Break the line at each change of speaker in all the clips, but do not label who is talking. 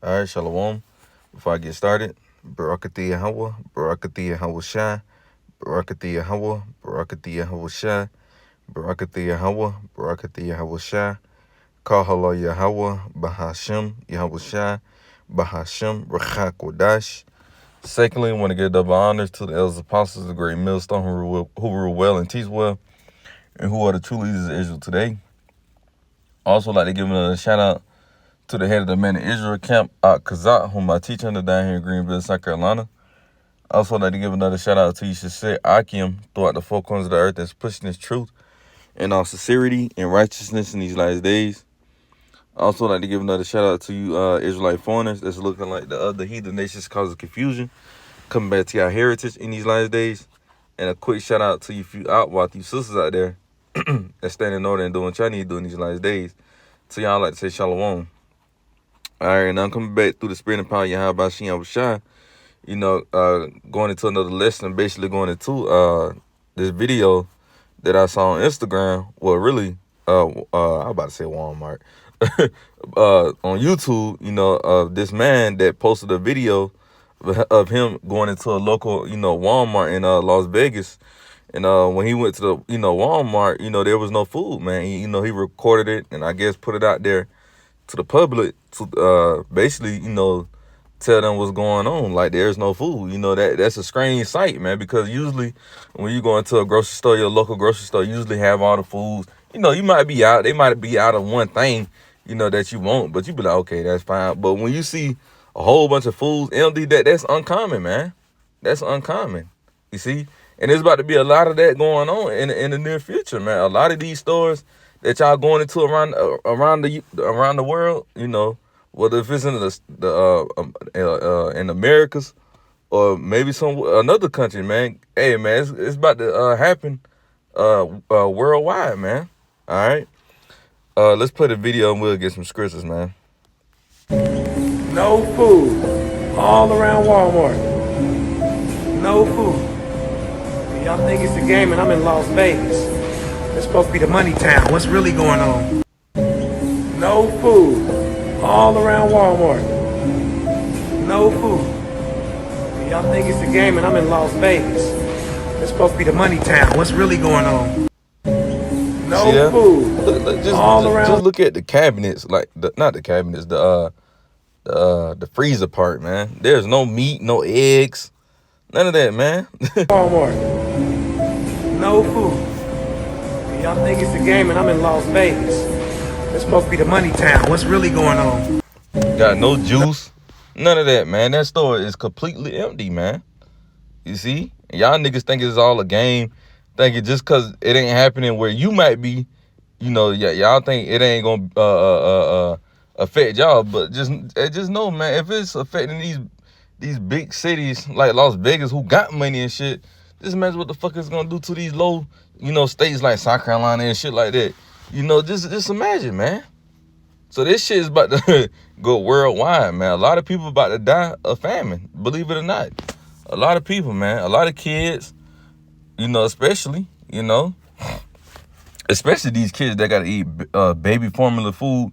All right, Shalom. Before I get started, Barakati Yahweh, Barakati Yahweh Shai, Barakati Yahweh, Barakati Yahweh Shai, Barakati Yahweh, Barakati Yahweh Shai, Kahala Yahweh, Bahashem, Yahweh Shai, Bahashem, Rachak Wadash. Secondly, I want to give double honors to the elders apostles, the great millstone who rule well and teach well, and who are the true leaders of Israel today. Also, like to give a shout out to the head of the Man of Israel camp, Kazak, whom I teach under down here in Greenville, South Carolina. I also like to give another shout out to Yeshua Akim throughout the four corners of the earth that's pushing this truth and all sincerity and righteousness in these last days. I also like to give another shout out to you Israelite foreigners that's looking like the other heathen nations causing confusion, coming back to our heritage in these last days. And a quick shout out to you few Outwatch, you sisters out there that's standing in order and doing what y'all need to do in these last days. To y'all, I like to say shalom. All right, now I'm coming back through the spirit and power of Yahweh Shem Shai. Going into another lesson, basically going into this video that I saw on Instagram. Well, really, I'm about to say Walmart. On YouTube, this man that posted a video of him going into a local, Walmart in Las Vegas. And when he went to the, Walmart, there was no food, man. He recorded it and I guess put it out there to the public to basically, tell them what's going on. Like, there's no food. That's a strange sight, man, because usually when you go into a grocery store, your local grocery store usually have all the foods. You might be out. They might be out of one thing, that you want, but you be like, okay, that's fine. But when you see a whole bunch of foods empty, that's uncommon, man. That's uncommon. You see? And there's about to be a lot of that going on in the near future, man. A lot of these stores that y'all going into around the world, whether if it's in in Americas or maybe another country, man. Hey, man, it's about to happen worldwide, man. All right, let's play the video and we'll get some scriptures, man.
No food all around Walmart. No food. Y'all think it's a game and I'm in Las Vegas. It's supposed to be the money town. What's really going on? No food all around Walmart. No food. Y'all think it's a game and I'm in Las Vegas. It's supposed to be the money town. What's really going on? No food.
Just look at the cabinets, like not the cabinets, the freezer part, man. There's no meat, no eggs, none of that, man.
Walmart. No food. Y'all think it's a game and I'm in Las Vegas. It's supposed to be the money town. What's really going on?
Got no juice, none of that, man. That store is completely empty, man. You see? Y'all niggas think it's all a game. Think it just cause it ain't happening where you might be, y'all think it ain't gonna affect y'all, but just know, man, if it's affecting these big cities like Las Vegas who got money and shit, just imagine what the fuck it's gonna do to these low, states like South Carolina and shit like that. Just imagine, man. So this shit is about to go worldwide, man. A lot of people about to die of famine, believe it or not. A lot of people, man. A lot of kids, especially these kids that gotta eat baby formula food,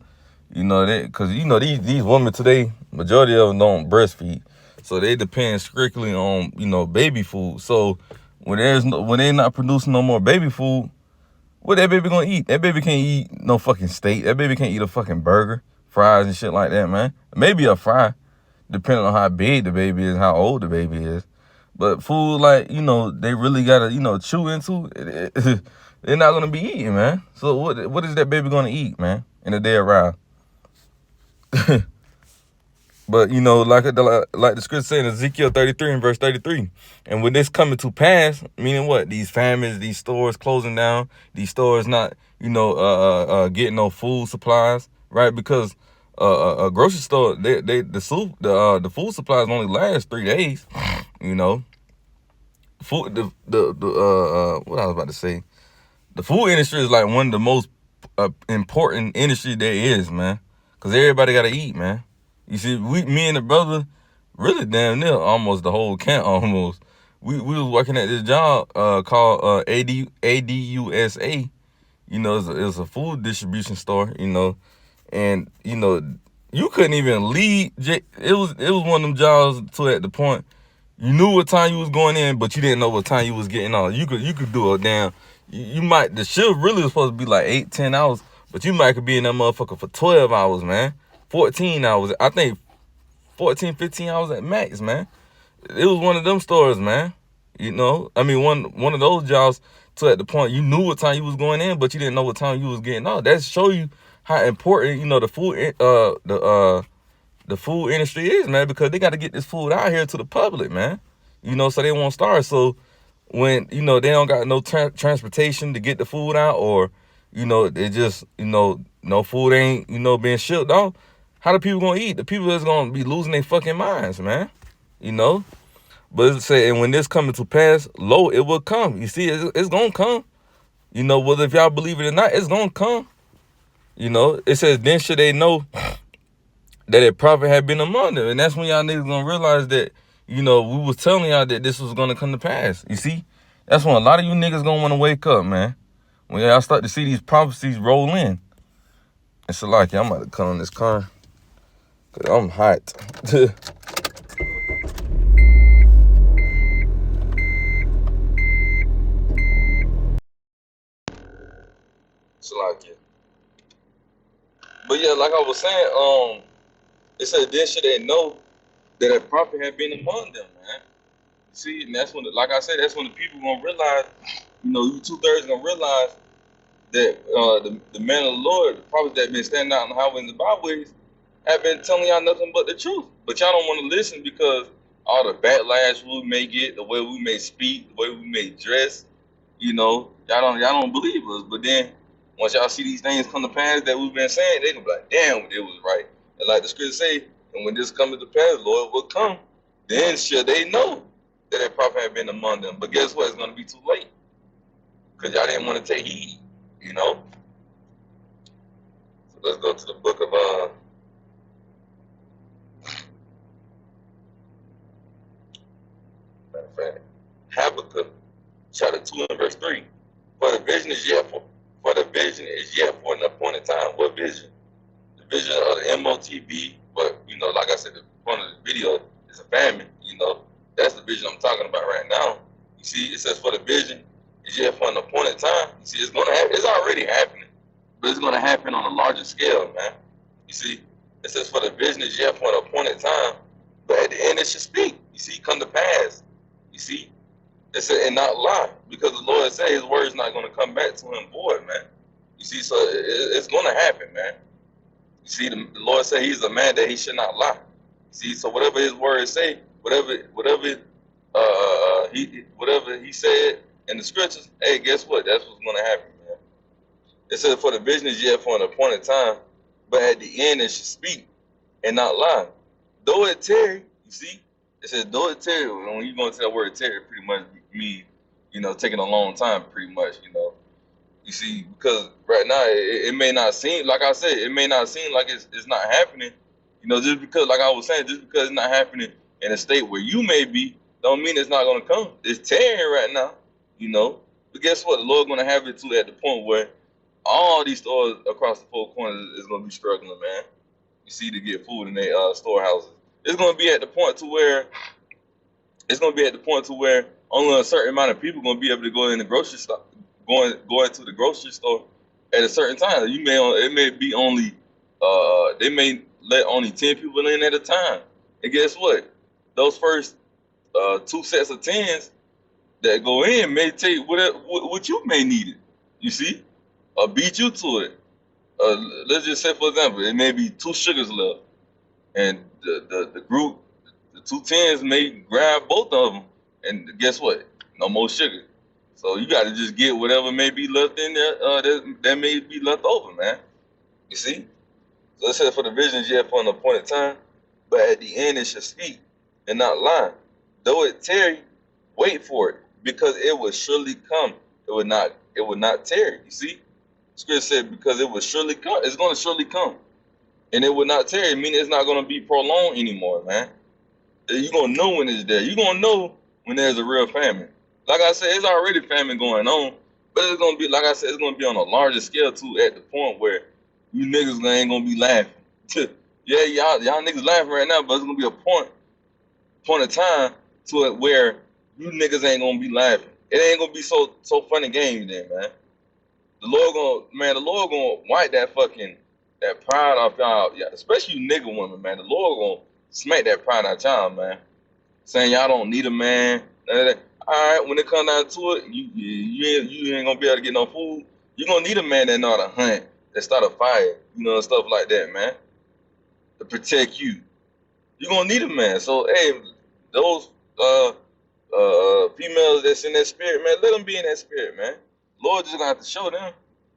because these women today, majority of them don't breastfeed, so they depend strictly on baby food. So when they're not producing no more baby food, what that baby gonna eat? That baby can't eat no fucking steak. That baby can't eat a fucking burger, fries and shit like that, man. Maybe a fry, depending on how big the baby is, how old the baby is. But food like, they really gotta, chew into, they're not gonna be eating, man. So what is that baby gonna eat, man, in a day around? But, like the scripture said in Ezekiel 33 and verse 33, and when this coming to pass, meaning what? These famines, these stores closing down, these stores not, getting no food supplies, right? Because a grocery store, the food supplies only last 3 days, Food, what I was about to say, the food industry is like one of the most important industry there is, man, because everybody gotta eat, man. You see, me and the brother, really damn near almost the whole camp almost. We was working at this job called ADUSA. It's a food distribution store, and you couldn't even lead. It was one of them jobs to at the point you knew what time you was going in, but you didn't know what time you was getting off. You could do a damn. You might the shift really was supposed to be like 8-10 hours, but you might could be in that motherfucker for 12 hours, man. 14 hours. I think 14, 15 hours at max, man. It was one of them stores, man. You know, I mean, one of those jobs to at the point you knew what time you was going in, but you didn't know what time you was getting out. That show you how important the food industry is, man, because they got to get this food out here to the public, man. You know, so they won't starve. So when they don't got no transportation to get the food out, or they just no food ain't being shipped out. How the people gonna eat? The people is gonna be losing their fucking minds, man. You know. But it say, and when this coming to pass, lo, it will come. You see, it's gonna come. Whether if y'all believe it or not, it's gonna come. It says, then should they know that a prophet had been among them. And that's when y'all niggas gonna realize that, we was telling y'all that this was gonna come to pass. You see? That's when a lot of you niggas gonna wanna wake up, man. When y'all start to see these prophecies roll in. It's like, I'm about to cut on this car. Cause I'm hot. It's like it. But yeah, like I was saying, it said then should they know that a prophet had been among them, man. See, and that's when, like I said, that's when the people gonna realize, you 2/3 gonna realize that the man of the Lord, the prophets that been standing out on the highways and the byways, have been telling y'all nothing but the truth. But y'all don't want to listen because all the backlash we may get, the way we may speak, the way we may dress, y'all don't believe us. But then once y'all see these things come to pass that we've been saying, they gonna be like, damn, it was right. And like the scripture say, and when this comes to pass, Lord will come. Then should they know that a prophet had been among them. But guess what? It's gonna be too late. Because y'all didn't want to take heed, So let's go to the book of matter of fact, Habakkuk, chapter 2 and verse 3. For the vision is yet for an appointed time. What vision? The vision of the MOTB, but like I said, the point of the video is a famine, That's the vision I'm talking about right now. You see, it says for the vision is yet for an appointed time. You see, it's gonna happen, it's already happening, but it's gonna happen on a larger scale, man. You see, it says for the vision is yet for an appointed time, but at the end it should speak. You see, come to pass. You see, it said and not lie, because the Lord said His word is not going to come back to Him void, man. You see, so it's going to happen, man. You see, the Lord said He's a man that He should not lie. You see, so whatever His word say, whatever He said in the scriptures, hey, guess what? That's what's going to happen, man. It said for the vision is yet for an appointed time, but at the end it should speak and not lie. Though it tarry, you see, it says though it tarry. When you go into that word tarry, pretty much mean, taking a long time, pretty much, You see, because right now it may not seem, like I said, it may not seem like it's not happening. Just because, like I was saying, just because it's not happening in a state where you may be, don't mean it's not gonna come. It's tearing right now, But guess what? The Lord's gonna have it to at the point where all these stores across the four corners is gonna be struggling, man. You see, to get food in their storehouses. It's gonna be at the point to where only a certain amount of people gonna be able to go in the grocery store, go into the grocery store at a certain time. It may be only they may let only 10 people in at a time. And guess what? Those first 2 sets of 10s that go in may take what you may need it. You see, or beat you to it. Let's just say, for example, it may be 2 sugars left, and the group, the 2 10s may grab both of them, and guess what? No more sugar. So you got to just get whatever may be left in there that may be left over, man. You see? So it says for the visions yet for an appointed time, but at the end it should speak and not lie. Though it tarry, wait for it, because it will surely come. It would not tarry. You see? Scripture said because it will surely come. It's going to surely come. And it will not tarry, meaning it's not going to be prolonged anymore, man. You're going to know when it's there. You're going to know when there's a real famine. Like I said, it's already famine going on, but it's going to be, like I said, it's going to be on a larger scale, too, at the point where you niggas ain't going to be laughing. Yeah, y'all niggas laughing right now, but it's gonna be a point of time to it where you niggas ain't gonna be laughing. It ain't gonna be so funny game then, man. The Lord gonna wipe that pride off y'all, yeah, especially you nigga women, man. The Lord gonna smack that pride out y'all, man. Saying y'all don't need a man. None of that. All right, when it come down to it, you ain't gonna be able to get no food. You gonna need a man that know how to hunt, that start a fire, stuff like that, man, to protect you. You gonna need a man. So hey, those females that's in that spirit, man, let them be in that spirit, man. Lord just gonna have to show them.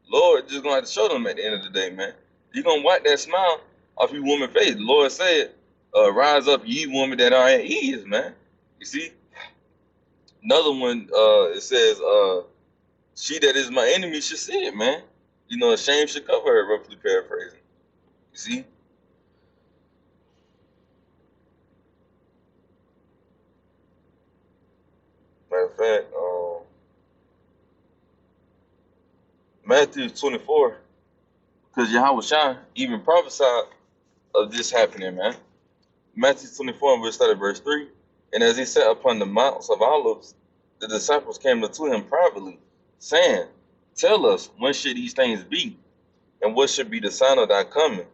Lord just gonna have to show them at the end of the day, man. You gonna wipe that smile off your woman's face. The Lord said, "Rise up, ye women that are at ease," man. You see, another one, it says, "She that is my enemy should see it, man." Shame should cover her. Roughly paraphrasing. You see, matter of fact, Matthew 24, because Yahweh Shai even prophesied of this happening, man. Matthew 24, and we'll start at verse 3. And as he sat upon the mounts of Olives, the disciples came unto him privately, saying, Tell us, when should these things be? And what should be the sign of thy coming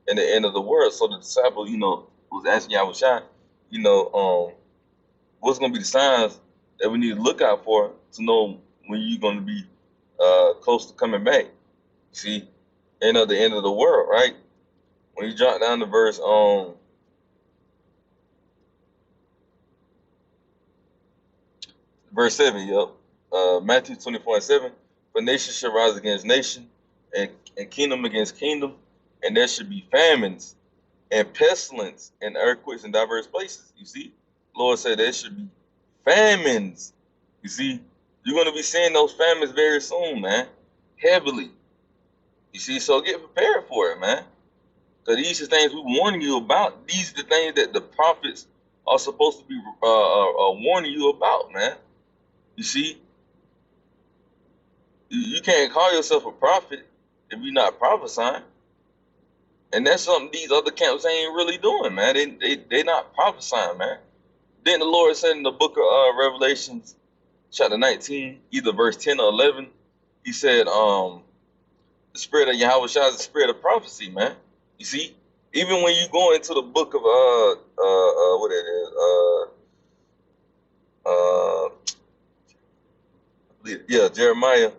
and the end of the world? So the disciple, was asking Yahweh Shai, what's going to be the signs that we need to look out for to know when you're going to be close to coming back? You see, the end of the world, right? When you drop down to verse 7, yep. Matthew 24:7. For nation shall rise against nation, and kingdom against kingdom, and there should be famines and pestilence and earthquakes in diverse places. You see, Lord said there should be famines. You see, you're going to be seeing those famines very soon, man. Heavily. You see, so get prepared for it, man. Because these are things we warning you about. These are the things that the prophets are supposed to be warning you about, man. You see, you can't call yourself a prophet if you're not prophesying. And that's something these other camps ain't really doing, man. They not prophesying, man. Then the Lord said in the book of Revelations, chapter 19, either verse 10 or 11, he said, the spirit of Yahweh Shai is the spirit of prophecy, man. You see, even when you go into the book of what it is, Jeremiah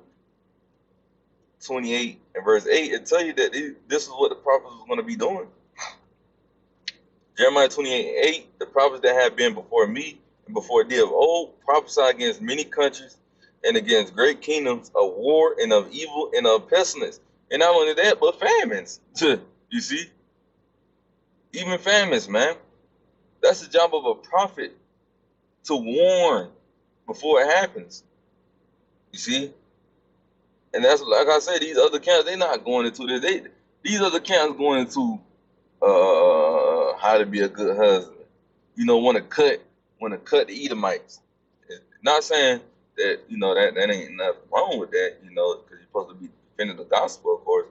28 and verse 8, it tell you that this is what the prophets was going to be doing. Jeremiah 28:8, the prophets that have been before me and before thee of old prophesy against many countries and against great kingdoms of war and of evil and of pestilence. And not only that, but famines. You see? Even famines, man. That's the job of a prophet, to warn before it happens. You see? And that's, like I said, these other camps, they're not going into this. These other camps going into how to be a good husband. Want to cut the Edomites. Not saying that that ain't nothing wrong with that, because you're supposed to be defending the gospel, of course.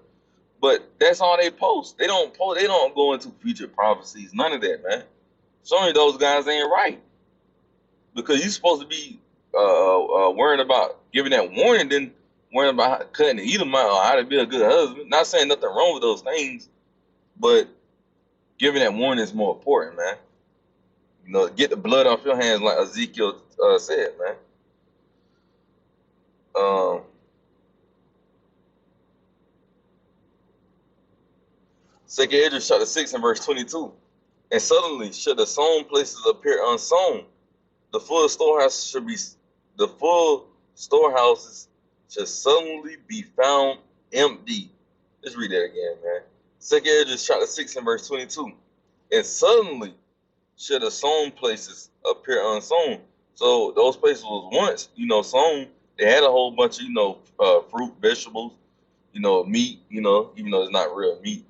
But that's all they post. They don't post. They don't go into future prophecies. None of that, man. Showing those guys ain't right, because you're supposed to be worrying about giving that warning, then worrying about cutting the Edomite or how to be a good husband. Not saying nothing wrong with those things, but giving that warning is more important, man. Get the blood off your hands, like Ezekiel said, man. Um, 2 Ezra chapter 6 and verse 22. And suddenly should the sown places appear unsown. The full storehouses should suddenly be found empty. Let's read that again, man. 2 Ezra chapter 6 and verse 22. And suddenly should the sown places appear unsown. So those places was once, sown. They had a whole bunch of, fruit, vegetables, meat, even though it's not real meat.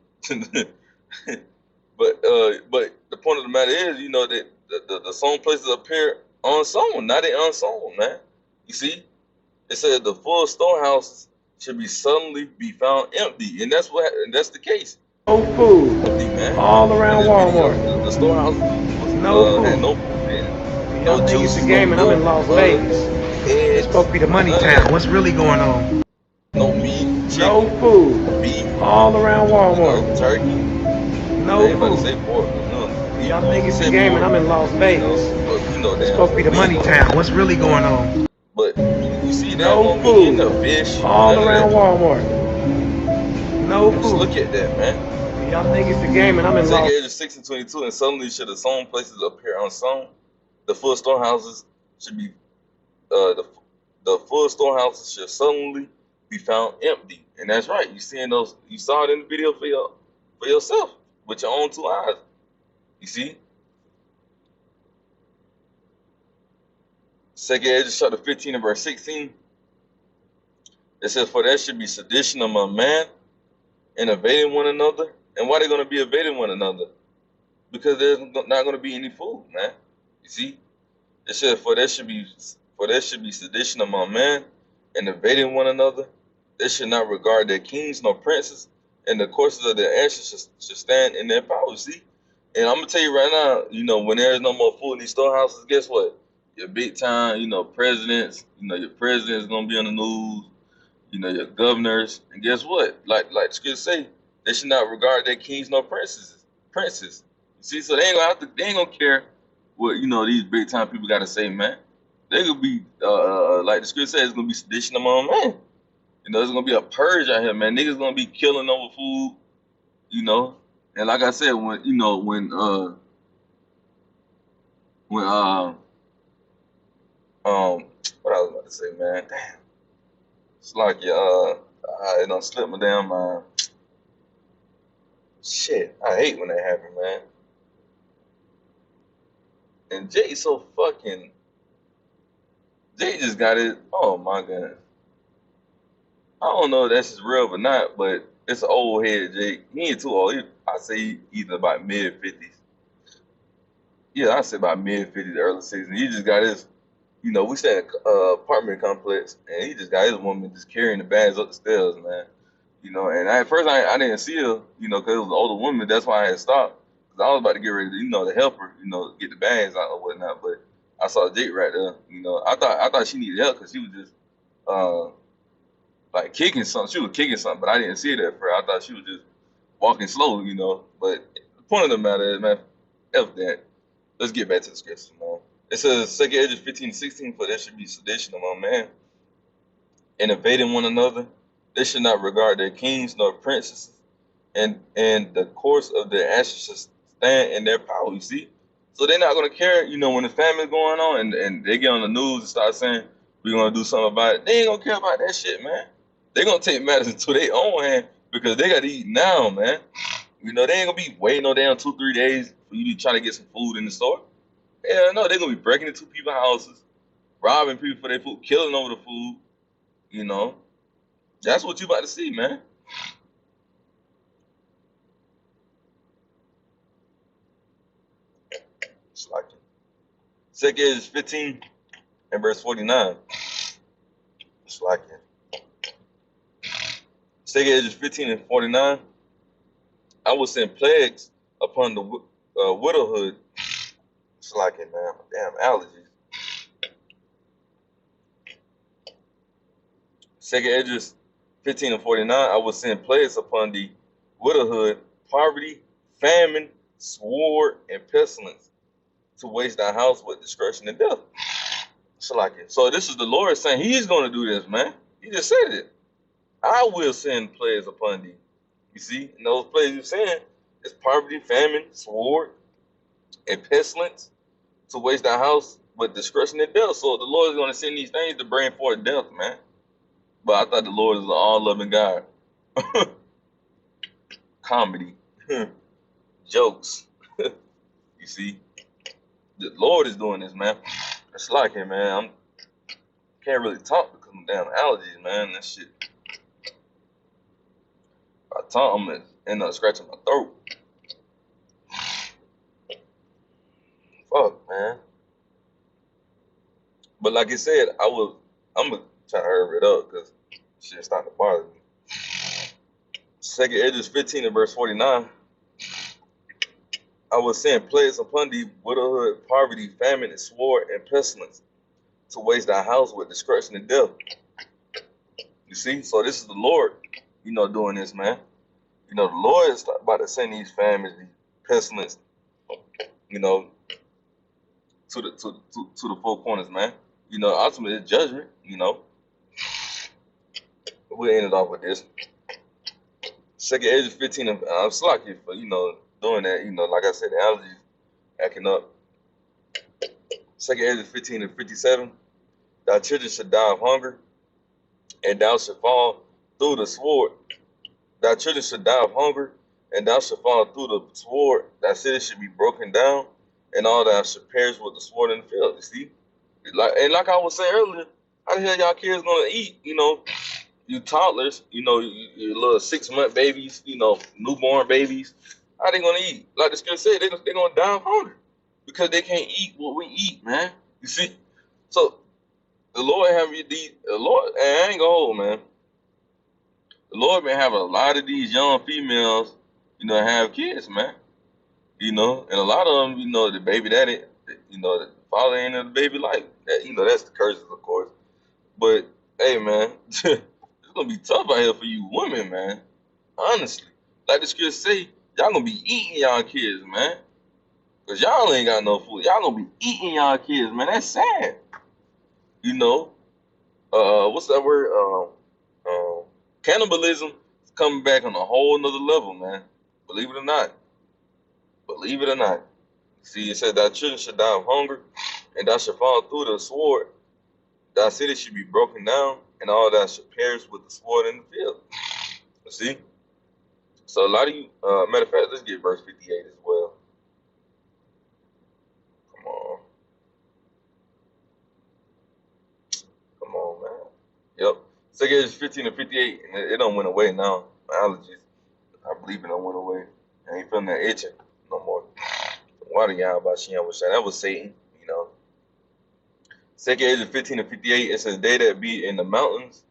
but the point of the matter is, that the sown places appear unsown, not they unsown, man. You see, it said the full storehouses should be suddenly be found empty, and that's the case.
No food.
empty, man.
All
In
around
this video, the
Walmart.
storehouse was
No
had no
food.
food in it. No
Y'all think it's a
juices, no
game and I'm
milk,
in Las
butter,
Vegas. This supposed
eggs,
to be the money
none of that.
town. What's really going on?
No meat,
No
chicken,
food.
beef,
All around Walmart.
turkey. I
No
ain't about to say
food.
pork, cause we don't eat
Y'all
pork.
think
We
it's a
say
game and
pork,
I'm in Las Vegas.
but we know
This
damn
supposed to be
well
the
we ain't
money
gonna eat
town. What's
pork.
really going on?
But you see, there's
No
no meat in the
food.
fish,
All
none of
around
that.
Walmart. No
Just look at
food.
that, man.
Y'all think it's a game and I'm in
Take
Las
the age of 6 and 22, and suddenly should the sown places appear unsown. The full storehouses should be the full storehouses should suddenly be found empty. And that's right. You seeing those? You saw it in the video for yourself with your own two eyes. You see, Second Ezra chapter 15 and verse 16. It says, "For there should be sedition among man and evading one another." And why they going to be evading one another? Because there's not going to be any food, man. You see, it says, for there should be sedition among men and invading one another. They should not regard their kings nor princes, and the courses of their actions should stand in their power." See, and I'm gonna tell you right now, when there's no more food in these storehouses, guess what? Your big time, presidents, your president's gonna be on the news. Your governors, and guess what? Like the scripture say, they should not regard their kings nor princes. Princes. You see, so they ain't gonna care what these big time people gotta say, man. They gonna be like the scripture says, it's gonna be sedition among men. There's gonna be a purge out here, man. Niggas gonna be killing over food, you know. And like I said, when what I was about to say, man. Damn, it's like it don't slip my damn mind. Shit, I hate when that happen, man. And Jay just got it. Oh my god, I don't know if that's just real or not, but it's an old head Jake. He ain't too old. I say either about mid 50s. Yeah, I say about mid 50s, early 60s. He just got his. We stay in a apartment complex, and he just got his woman just carrying the bags up the stairs, man. And at first I didn't see her, because it was an older woman. That's why I had stopped, because I was about to get ready to, to help her, get the bags out or whatnot. But I saw Jake right there. I thought she needed help because she was just uh like kicking something. She was kicking something, but I didn't see it at first. I thought she was just walking slow, But the point of the matter is, man, F that. Let's get back to the scripture, man. It says, Second Edges 15 to 16, "For there should be sedition among men, and invading one another. They should not regard their kings nor princes, and the course of their actions should stand in their power." You see? So they're not gonna care, when the famine's going on and they get on the news and start saying we're gonna do something about it. They ain't gonna care about that shit, man. They're gonna take matters into their own hand because they gotta eat now, man. They ain't gonna be waiting no damn 2-3 days for you to try to get some food in the store. Yeah, no, they're gonna be breaking into people's houses, robbing people for their food, killing over the food. You know, that's what you about to see, man. It's like it. Second is 15 and verse 49. It's like it. Second is 15 and 49. "I will send plagues upon the widowhood." It's like it, man. Damn allergies. Second Edges 15 and 49. "I will send plagues upon the widowhood, poverty, famine, sword, and pestilence, to waste thy house with destruction and death." So this is the Lord saying He's going to do this, man. He just said it. "I will send plagues upon thee." You see, and those plagues you're saying is poverty, famine, sword, and pestilence, to waste thy house with destruction and death. So the Lord is going to send these things to bring forth death, man. But I thought the Lord is an all-loving God. Comedy, jokes. You see, the Lord is doing this, man. It's like it, man. Can't really talk because of damn allergies, man. That shit. If I talk, I'm gonna end up scratching my throat. Fuck, man. But like I said, I'm gonna try to hurry it up because shit's starting to bother me. Second Edges 15 and verse 49. I will send plagues upon thee, widowhood, poverty, famine, and sword, and pestilence, to waste thy house with destruction and death. You see? So this is the Lord, doing this, man. The Lord is about to send these famines, these pestilence, you know, to the four corners, man. Ultimately it's judgment, We'll end it off with this. Second Edges 15, and I'm slocky for, doing that, like I said, the allergies acting up. Second Edges 15 and 57. Thy children shall die of hunger, and thou shalt fall through the sword. Thy children shall die of hunger, and thou shalt fall through the sword. Thy city should be broken down, and all thou shalt perish with the sword in the field. You see? Like I was saying earlier, how the hell y'all kids gonna eat? You toddlers, your little 6-month babies, newborn babies. How they gonna eat? Like the scripture said, they gonna die of hunger because they can't eat what we eat, man. You see? So the Lord have you these. The Lord, and I ain't gonna hold, man. The Lord been having a lot of these young females, have kids, man. And a lot of them, the baby daddy, the father ain't in the baby life. That's the curses, of course. But hey, man, it's gonna be tough out here for you women, man. Honestly, like the scripture say, y'all gonna be eating y'all kids, man. Cause y'all ain't got no food. Y'all gonna be eating y'all kids, man. That's sad. What's that word? Cannibalism is coming back on a whole nother level, man. Believe it or not. Believe it or not. See, it said thy children shall die of hunger, and thou shalt fall through the sword. Thy city should be broken down, and all thou shalt perish with the sword in the field. See? So a lot of you, matter of fact, let's get verse 58 as well. Come on. Come on, man. Yep. Second Edges 15 and 58, and it don't went away now. My allergies, I believe it don't went away. I ain't feeling that itching no more. Water y'all about Shem was that was Satan, Second Edges 15 and 58, it says, they that be in the mountains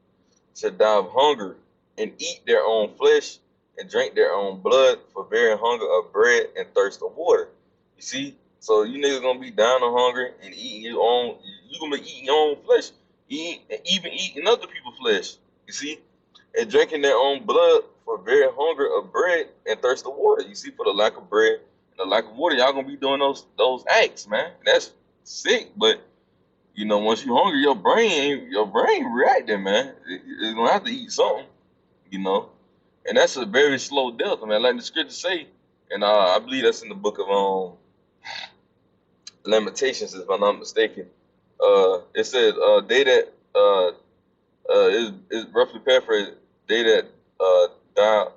shall die of hunger, and eat their own flesh, and drink their own blood, for very hunger of bread and thirst of water. You see? So you niggas gonna be dying of hunger and eating your own, you gonna be eating your own flesh, even eating other people's flesh. You see? And drinking their own blood, for very hunger of bread and thirst of water. You see, for the lack of bread and the lack of water, y'all gonna be doing those acts, man. That's sick, but once you hungry, your brain reacting, man. It's gonna have to eat something, and that's a very slow death, man. Like the scriptures say, and I believe that's in the book of Lamentations, if I'm not mistaken. It says, they that is roughly paraphrased, they that die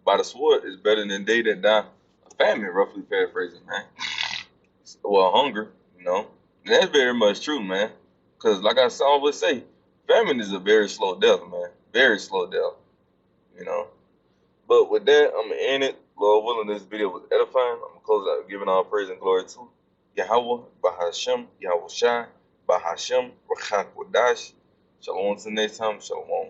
by the sword is better than they that die of famine, roughly paraphrasing, man. Well, hunger, And that's very much true, man. Because like I always say, famine is a very slow death, man. Very slow death, you know. But with that, I'm going to end it. Lord willing, this video was edifying. I'm going to close out giving all praise and glory to Yahweh, Bahashem, Yahweh Shai, Bahashem, Rachak Wadash. Shalom until next time. Shalom.